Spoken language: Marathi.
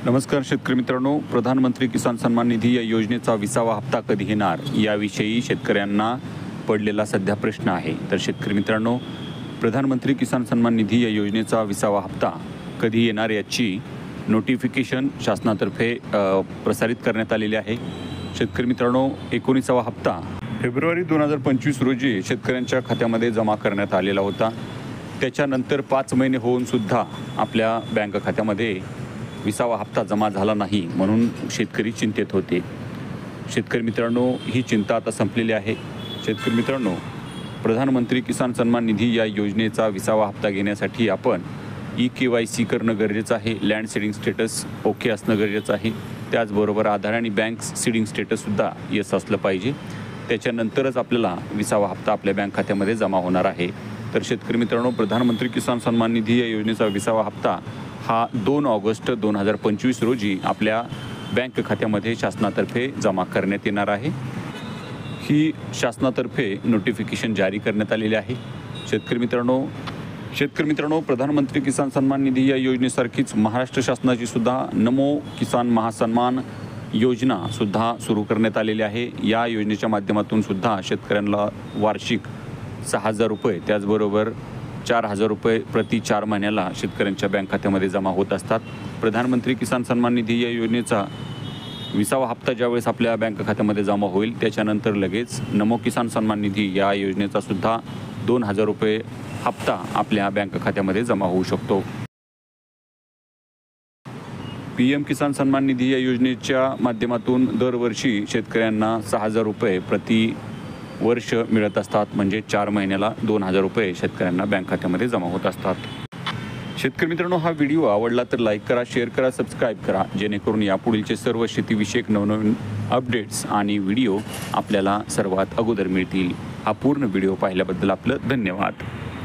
नमस्कार शेतकरी मित्रांनो, प्रधानमंत्री किसान सन्मान निधी या योजनेचा 20वा हप्ता कधी येणार याविषयी शेतकऱ्यांना पडलेला सध्या प्रश्न आहे। तर शेतकरी मित्रांनो, प्रधानमंत्री किसान सन्मान निधी या योजनेचा 20वा हप्ता कधी येणार याची नोटिफिकेशन शासनातर्फे प्रसारित करण्यात आलेली आहे। शेतकरी मित्रांनो, 19वा हप्ता फेब्रुवारी 2025 रोजी शेतकऱ्यांच्या खात्यामध्ये जमा करण्यात आलेला होता। त्याच्यानंतर 5 महिने होऊन सुद्धा आपल्या बँक खात्यामध्ये 20वा हप्ता जमा झाला नाही, म्हणून शेतकरी चिंतेत होते। शेतकरी मित्रांनो, ही चिंता आता संपलेली आहे। शेतकरी मित्रांनो, प्रधानमंत्री किसान सन्मान निधी या योजनेचा 20वा हप्ता घेण्यासाठी आपण KYC करणं गरजेचं आहे। लँड सीडिंग स्टेटस ओके असणं गरजेचं आहे। त्याचबरोबर आधार आणि बँक सीडिंग स्टेटससुद्धा येस असलं पाहिजे। त्याच्यानंतरच आपल्याला 20वा हप्ता आपल्या बँक खात्यामध्ये जमा होणार आहे। तर शेतकरी मित्रांनो, प्रधानमंत्री किसान सन्मान निधी या योजनेचा 20वा हप्ता हा 2 ऑगस्ट 2025 रोजी आपल्या बँक खात्यामध्ये शासनातर्फे जमा करण्यात येणार आहे। ही शासनातर्फे नोटिफिकेशन जारी करण्यात आलेली आहे। शेतकरी मित्रांनो, प्रधानमंत्री किसान सन्मान निधी या योजनेसारखीच महाराष्ट्र शासनाची सुद्धा नमो किसान महासन्मान योजना सुद्धा सुरू करण्यात आलेली आहे। या योजनेच्या माध्यमातून सुद्धा शेतकऱ्यांना वार्षिक 6,000 रुपये, त्याचबरोबर 4,000 रुपये प्रति 4 महिन्याला शेतकऱ्यांच्या बँक खात्यामध्ये जमा होत असतात। प्रधानमंत्री किसान सन्मान निधी या योजनेचा 20वा हप्ता ज्यावेळेस आपल्या बँक खात्यामध्ये जमा होईल, त्याच्यानंतर लगेच नमो किसान सन्मान निधी या योजनेचा सुद्धा 2,000 रुपये हप्ता आपल्या बँक खात्यामध्ये जमा होऊ शकतो। PM किसान सन्मान निधी या योजनेच्या माध्यमातून दरवर्षी शेतकऱ्यांना 6,000 रुपये प्रति वर्ष मिळत असतात, म्हणजे 4 महिन्याला 2,000 रुपये शेतकऱ्यांना बँक खात्यामध्ये जमा होत असतात। शेतकरी मित्रांनो, हा व्हिडिओ आवडला तर लाईक करा, शेअर करा, सबस्क्राईब करा, जेणेकरून यापुढीलचे सर्व शेतीविषयक नवनवीन अपडेट्स आणि व्हिडिओ आपल्याला सर्वात अगोदर मिळतील। हा पूर्ण व्हिडिओ पाहिल्याबद्दल आपलं धन्यवाद।